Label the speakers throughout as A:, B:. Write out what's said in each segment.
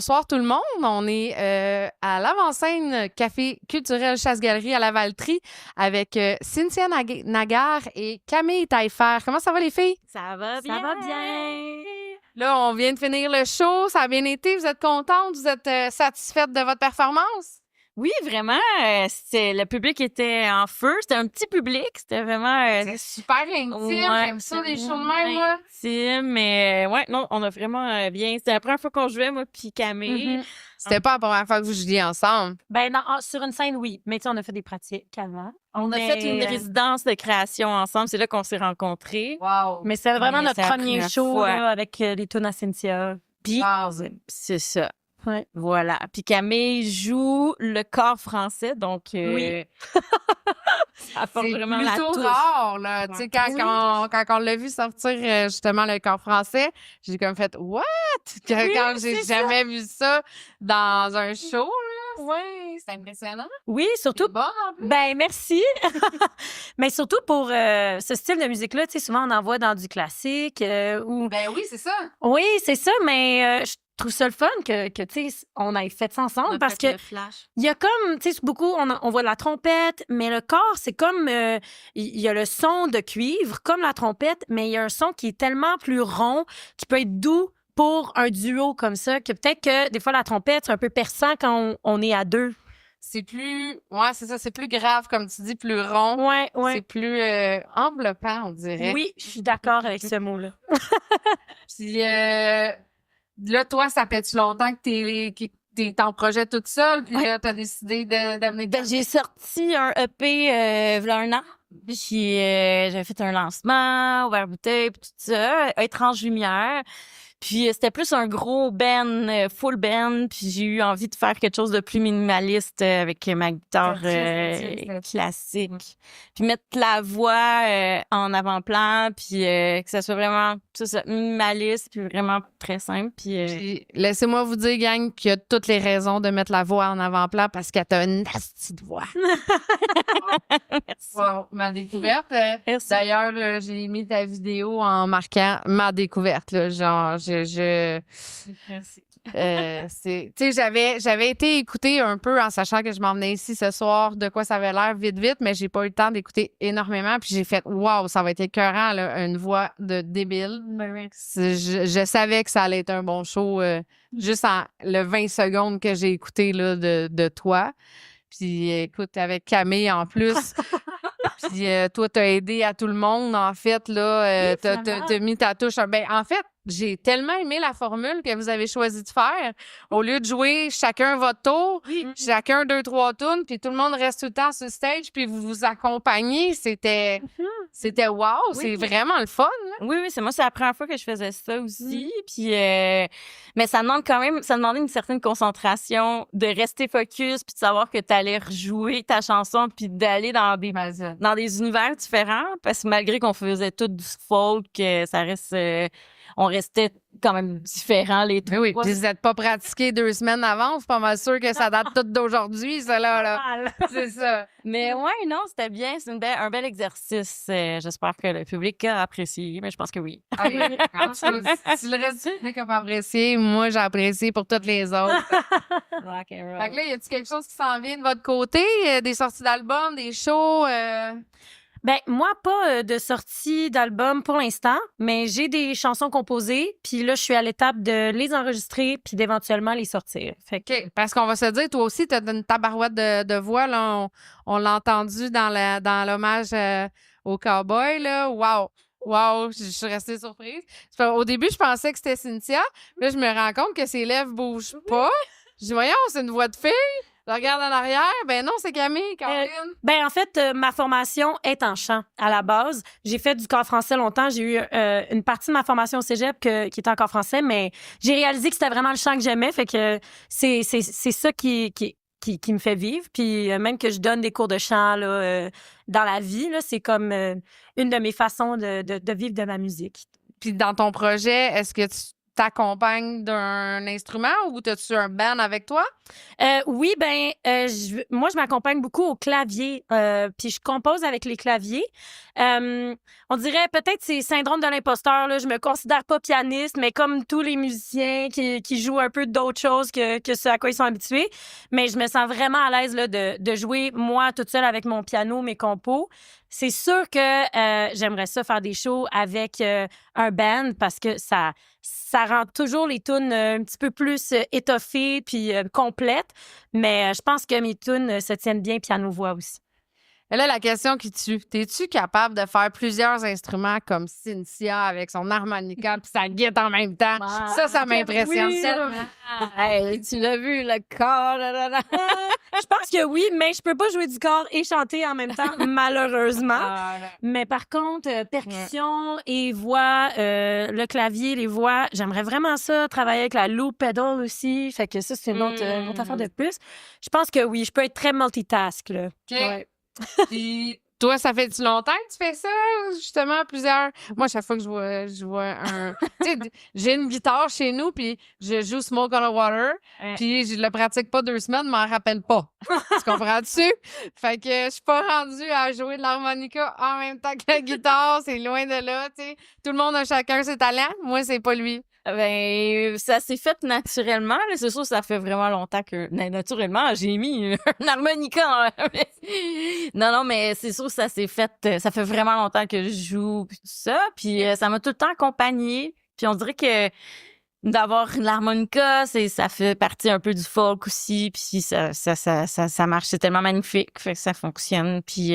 A: bonsoir tout le monde. On est à l'avant-scène Café culturel Chasse-Galerie à la Valtrie avec Cynthia Nagar et Camille Taillefer. Comment ça va les filles?
B: Ça va bien.
C: Ça va bien.
A: Là, on vient de finir le show. Ça a bien été. Vous êtes contentes? Vous êtes satisfaite de votre performance?
B: Oui, vraiment. Le public était en feu. C'était un petit public. C'était vraiment...
A: C'est super intime.
B: Ouais,
A: J'aime ça, des shows de même, moi.
B: intime, mais ouais, non, on a vraiment bien... C'était la première fois qu'on jouait, moi puis Camille.
A: Mm-hmm. C'était pas la première fois que vous jouiez ensemble.
C: Ben non, sur une scène, oui. Mais tu sais, on a fait des pratiques avant.
B: On a fait une résidence de création ensemble. C'est là qu'on s'est rencontrés.
A: Wow.
C: Mais c'est vraiment
B: Mais
C: notre
B: c'est la
C: premier
B: première
C: show
B: fois.
C: là, avec les tunes à Cynthia.
B: Puis,
A: Wow.
B: c'est ça.
C: Ouais.
B: Voilà. Puis Camille joue le corps français, donc...
C: Oui.
B: ça apporte
A: C'est
B: vraiment la
A: plutôt
B: touche.
A: rare, là. Tu sais, quand on l'a vu sortir, justement, le corps français, j'ai comme fait « What? » Quand j'ai jamais vu ça dans un show, là. Oui, c'est impressionnant.
C: Oui, surtout...
A: C'est bon, en plus.
C: Ben merci. Mais surtout pour ce style de musique-là, tu sais, souvent on en voit dans du classique ou...
A: Ben oui, c'est ça.
C: Oui, c'est ça, mais je trouve ça le fun que tu sais, on ait fait ça ensemble parce que
B: le flash.
C: il y a comme, tu sais, beaucoup, on voit la trompette, mais le corps, c'est comme, il y a le son de cuivre, comme la trompette, mais il y a un son qui est tellement plus rond, qui peut être doux pour un duo comme ça, que peut-être que des fois, la trompette, c'est un peu perçant quand on est à deux.
A: C'est plus... Ouais, c'est ça. C'est plus grave, comme tu dis, plus rond.
C: Ouais,
A: C'est
C: ouais.
A: plus enveloppant, on dirait.
C: Oui, je suis d'accord avec ce mot-là.
A: Puis là, toi, ça fait-tu longtemps que t'es en projet toute seule? Puis là, t'as décidé d'amener...
B: Ben, j'ai sorti un EP v'là un an. Puis j'avais fait un lancement, ouvert bouteille, puis tout ça, Étrange Lumière. Puis c'était plus un gros band, full band. Puis j'ai eu envie de faire quelque chose de plus minimaliste avec ma guitare classique. Puis mettre la voix en avant-plan, puis que ça soit vraiment tout ça, minimaliste, puis vraiment très simple.
A: Puis laissez-moi vous dire, gang, qu'il y a toutes les raisons de mettre la voix en avant-plan parce qu'elle a une nasty de voix.
B: Merci.
A: Wow, ma découverte.
B: Merci.
A: D'ailleurs, j'ai mis ta vidéo en marquant ma découverte. Là, genre,
B: Merci.
A: tu sais, j'avais été écouter un peu en sachant que je m'en venais ici ce soir, de quoi ça avait l'air vite, mais j'ai pas eu le temps d'écouter énormément. Puis j'ai fait, wow, ça va être écœurant, là, une voix de débile. Je savais que ça allait être un bon show juste en le 20 secondes que j'ai écouté là, de toi. Puis écoute, avec Camille en plus. Puis toi, t'as aidé à tout le monde, en fait, là. T'as mis ta touche. Ben, en fait, j'ai tellement aimé la formule que vous avez choisi de faire. Au lieu de jouer chacun votre tour, chacun 2-3 tunes, puis tout le monde reste tout le temps sur le stage, puis vous vous accompagnez, c'était wow, c'est vraiment le fun. Là.
B: Oui, c'est la première fois que je faisais ça aussi. Puis, mais ça demandait une certaine concentration, de rester focus, puis de savoir que t'allais rejouer ta chanson, puis d'aller dans des univers différents, parce que malgré qu'on faisait tout du folk, ça reste, on restait quand même différents les trois.
A: Oui. Puis vous n'êtes pas pratiqué 2 semaines avant, c'est pas mal sûr que ça date tout d'aujourd'hui, ça là. C'est ça.
B: Mais ouais, non, c'était bien. C'est un bel exercice. J'espère que le public a apprécié, mais je pense que oui.
A: Ah oui. Si le reste du public a pas apprécié, moi, j'ai apprécié pour toutes les autres.
B: Rock and roll.
A: Fait que là, y a-t-il quelque chose qui s'en vient de votre côté? Des sorties d'albums, des shows?
C: Ben moi pas de sortie d'album pour l'instant, mais j'ai des chansons composées, puis là je suis à l'étape de les enregistrer puis d'éventuellement les sortir. Fait que
A: OK. Parce qu'on va se dire, toi aussi, t'as une tabarouette de voix, là. On l'a entendu dans l'hommage au cowboy, là. Wow, je suis restée surprise. Au début, je pensais que c'était Cynthia. Là, je me rends compte que ses lèvres bougent pas. Je dis, voyons, c'est une voix de fille. Je regarde en arrière. Ben non, c'est Camille, Caroline.
C: ben en fait ma formation est en chant à la base. J'ai fait du corps français longtemps, j'ai eu une partie de ma formation au cégep qui était en corps français, mais j'ai réalisé que c'était vraiment le chant que j'aimais, fait que c'est ça qui me fait vivre, puis même que je donne des cours de chant là dans la vie là, c'est comme une de mes façons de vivre de ma musique.
A: Puis dans ton projet, est-ce que t'accompagnes d'un instrument ou t'as-tu un band avec toi?
C: Oui, moi, je m'accompagne beaucoup au clavier, puis je compose avec les claviers. On dirait peut-être c'est syndrome de l'imposteur, là. Je me considère pas pianiste, mais comme tous les musiciens qui jouent un peu d'autres choses que ce à quoi ils sont habitués. Mais je me sens vraiment à l'aise là, de jouer, moi, toute seule avec mon piano, mes compos. C'est sûr que j'aimerais ça faire des shows avec un band parce que ça rend toujours les tunes un petit peu plus étoffées puis complètes. Mais je pense que mes tunes se tiennent bien piano-voix aussi.
A: Et là, la question qui tue, t'es-tu capable de faire plusieurs instruments comme Cynthia avec son harmonica puis sa guitare en même temps? Ça m'impressionne.
C: Oui,
B: Hey, tu l'as vu, le corps,
C: je pense que oui, mais je peux pas jouer du corps et chanter en même temps, malheureusement. Mais par contre, percussion et voix, le clavier, les voix, j'aimerais vraiment ça, travailler avec la loop pedal aussi. Fait que ça, c'est une autre affaire de plus. Je pense que oui, je peux être très multitask, là.
A: OK.
C: Ouais.
A: Puis toi, ça fait-tu longtemps que tu fais ça, justement, plusieurs? Moi, chaque fois que je vois un... Tu sais, j'ai une guitare chez nous, puis je joue Smoke on the Water, puis je le pratique pas 2 semaines, je m'en rappelle pas. Tu comprends-tu? Fait que je suis pas rendue à jouer de l'harmonica en même temps que la guitare, c'est loin de là, tu sais. Tout le monde a chacun ses talents, moi, c'est pas lui.
B: Ben, ça s'est fait naturellement. Là. C'est sûr, ça fait vraiment longtemps que... Naturellement, j'ai mis un harmonica. Non, mais c'est sûr, ça s'est fait... Ça fait vraiment longtemps que je joue, puis tout ça. Puis ça m'a tout le temps accompagnée. Puis on dirait que d'avoir l'harmonica, ça fait partie un peu du folk aussi. Puis ça marche. C'est tellement magnifique. Fait que ça fonctionne. Puis...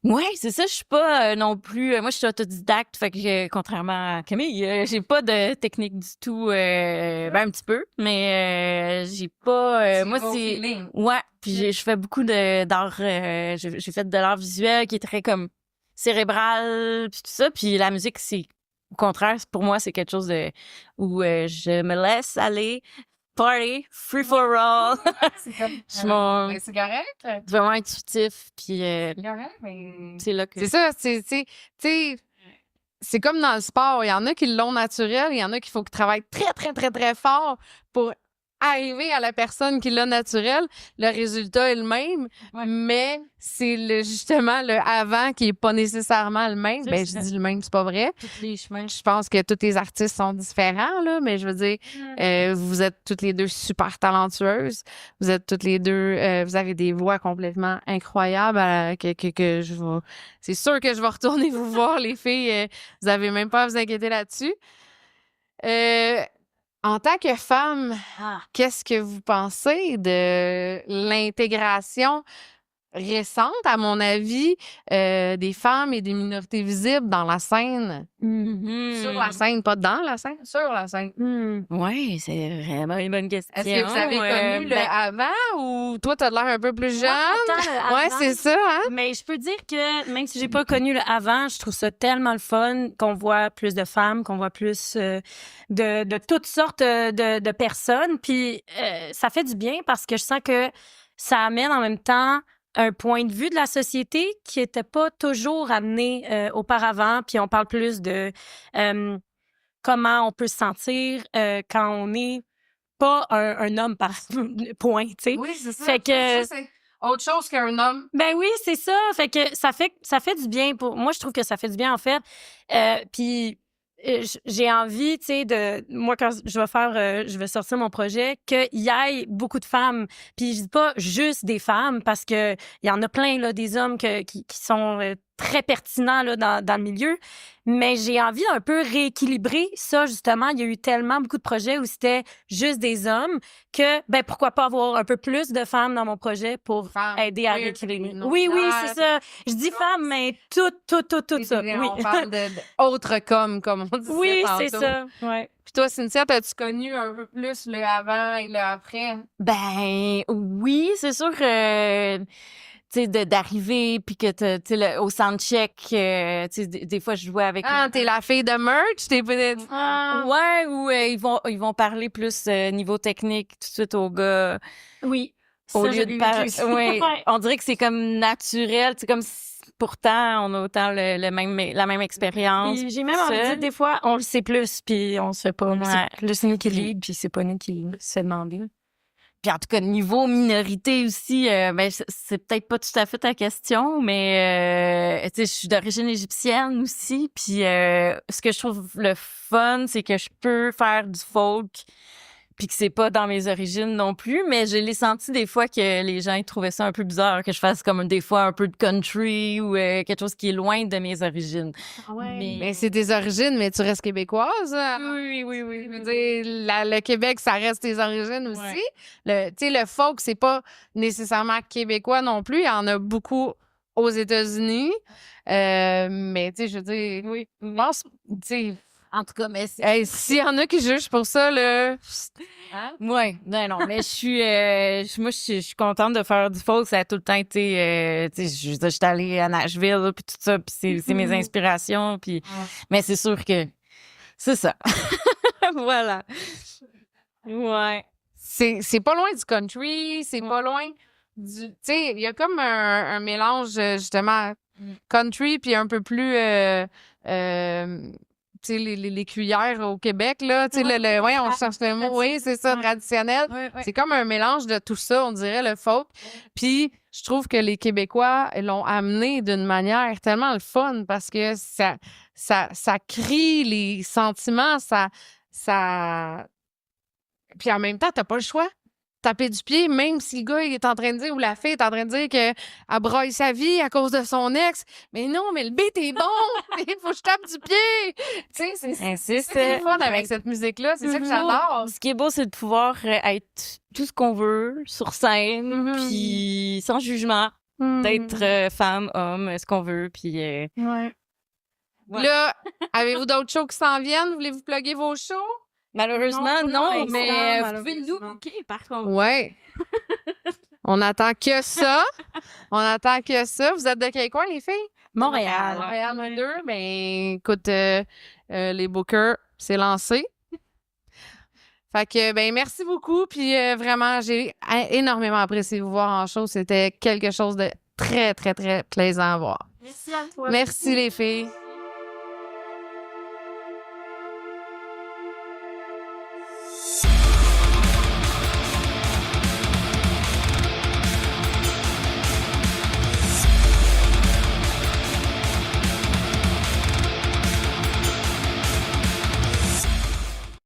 B: Ouais, c'est ça, je suis pas non plus... moi, je suis autodidacte, fait que contrairement à Camille, j'ai pas de technique du tout, un petit peu, mais j'ai pas... moi, c'est... Ouais, puis je fais beaucoup d'art... j'ai fait de l'art visuel qui est très comme cérébral, puis tout ça, puis la musique, c'est... Au contraire, pour moi, c'est quelque chose où je me laisse aller... Party, free for all.
A: C'est comme... c'est correct.
B: Vraiment intuitif, puis c'est là que...
A: C'est ça, c'est comme dans le sport. Il y en a qui l'ont naturel, il y en a qu'il faut qu'ils travaillent très, très, très, très fort pour arriver à la personne qui l'a naturel. Le résultat est le même, mais c'est justement le avant qui est pas nécessairement le même. Ben, je dis le même, c'est pas vrai.
B: Tous les chemins.
A: Je pense que tous les artistes sont différents, là, mais je veux dire, vous êtes toutes les deux super talentueuses. Vous êtes toutes les deux, vous avez des voix complètement incroyables que je vais... C'est sûr que je vais retourner vous voir, les filles. Vous avez même pas à vous inquiéter là-dessus. En tant que femme, qu'est-ce que vous pensez de l'intégration récente, à mon avis, des femmes et des minorités visibles dans la scène? Sur la scène, pas dans la scène, sur la scène.
B: Oui, c'est vraiment une bonne question.
A: Est-ce que vous avez connu le avant ou toi, t'as l'air un peu plus jeune?
C: Ouais,
A: c'est ça, hein?
C: Mais je peux dire que même si j'ai pas connu le avant, je trouve ça tellement le fun qu'on voit plus de femmes, qu'on voit plus de toutes sortes de personnes. Puis ça fait du bien parce que je sens que ça amène en même temps un point de vue de la société qui était pas toujours amené auparavant. Puis on parle plus de comment on peut se sentir quand on n'est pas un homme par point, tu sais.
A: Oui, c'est ça.
C: Fait que...
A: Ça, c'est autre chose qu'un homme.
C: Ben oui, c'est ça. Fait que ça fait du bien pour moi. Je trouve que ça fait du bien en fait. Puis j'ai envie, tu sais, moi quand je vais sortir mon projet, qu'il y ait beaucoup de femmes. Puis je dis pas juste des femmes parce que il y en a plein là, des hommes qui sont très pertinents là dans le milieu. Mais j'ai envie d'un peu rééquilibrer ça justement. Il y a eu tellement beaucoup de projets où c'était juste des hommes que ben pourquoi pas avoir un peu plus de femmes dans mon projet pour aider à rééquilibrer. Oui, c'est ça. Je dis femmes, mais tout ça. Oui.
A: On parle d'autres comme on dit.
C: Oui, c'est ça. Ouais.
A: Puis toi, Cynthia, as-tu connu un peu plus le avant et le après?
B: Ben oui, c'est sûr que tu sais d'arriver puis que au soundcheck, tu sais des fois je jouais avec.
A: T'es la fille de merch, t'es peut-être.
B: Ouais, ou ils vont parler plus niveau technique tout de suite aux gars.
C: Oui.
B: Au lieu de parler, on dirait que c'est comme naturel, c'est comme pourtant, on a autant la même expérience.
C: Puis j'ai même envie de dire, des fois, on le sait plus, puis on se fait pas. C'est nous qui lead, puis c'est pas nous qui se demandé.
B: Puis en tout cas, niveau minorité aussi, ben c'est peut-être pas tout à fait ta question, mais tu sais, je suis d'origine égyptienne aussi. Puis ce que je trouve le fun, c'est que je peux faire du folk, puis que c'est pas dans mes origines non plus. Mais je l'ai senti des fois que les gens ils trouvaient ça un peu bizarre, que je fasse comme des fois un peu de country ou quelque chose qui est loin de mes origines.
A: Mais c'est tes origines, mais tu restes québécoise.
B: Oui.
A: Je veux dire, le Québec, ça reste tes origines aussi. Tu sais, le folk, c'est pas nécessairement québécois non plus. Il y en a beaucoup aux États-Unis. Mais, tu sais, je veux dire, je pense, tu sais,
B: En tout cas, mais
A: hey, s'il y en a qui jugent pour ça, là.
B: Hein? Ouais, non, mais moi, je suis contente de faire du folk. Ça a tout le temps été, tu sais, je suis allée à Nashville, puis tout ça, puis c'est mes inspirations, puis, mais c'est sûr que c'est ça. Voilà. Ouais.
A: C'est pas loin du country, c'est pas loin du. Tu sais, il y a comme un mélange, justement, country, puis un peu plus. Tu sais, les cuillères au Québec, là. Tu sais, on cherche le mot. Oui, c'est ça, traditionnel. C'est comme un mélange de tout ça, on dirait, le folk. Puis, je trouve que les Québécois l'ont amené d'une manière tellement le fun parce que ça crie les sentiments, Puis en même temps, t'as pas le choix. Taper du pied, même si le gars il est en train de dire, ou la fille est en train de dire qu'elle broye sa vie à cause de son ex. Mais non, mais le beat est bon! Il faut que je tape du pied! Tu sais, c'est le fun avec cette musique-là. C'est ça que j'adore.
B: Ce qui est beau, c'est de pouvoir être tout ce qu'on veut sur scène, puis sans jugement, d'être femme, homme, ce qu'on veut, puis...
C: Ouais.
A: Là, avez-vous d'autres shows qui s'en viennent? Voulez-vous plugger vos shows?
B: Malheureusement, non, mais vous pouvez nous
C: malheureusement.
B: booker, par contre.
A: Ouais. On attend que ça. Vous êtes de quel coin, les filles?
C: Montréal.
A: Montréal 2. Ben, écoute, les bookers, c'est lancé. Fait que, ben, merci beaucoup. Puis vraiment, j'ai énormément apprécié vous voir en show. C'était quelque chose de très, très, très plaisant à voir.
C: Merci à toi.
A: Merci, les filles.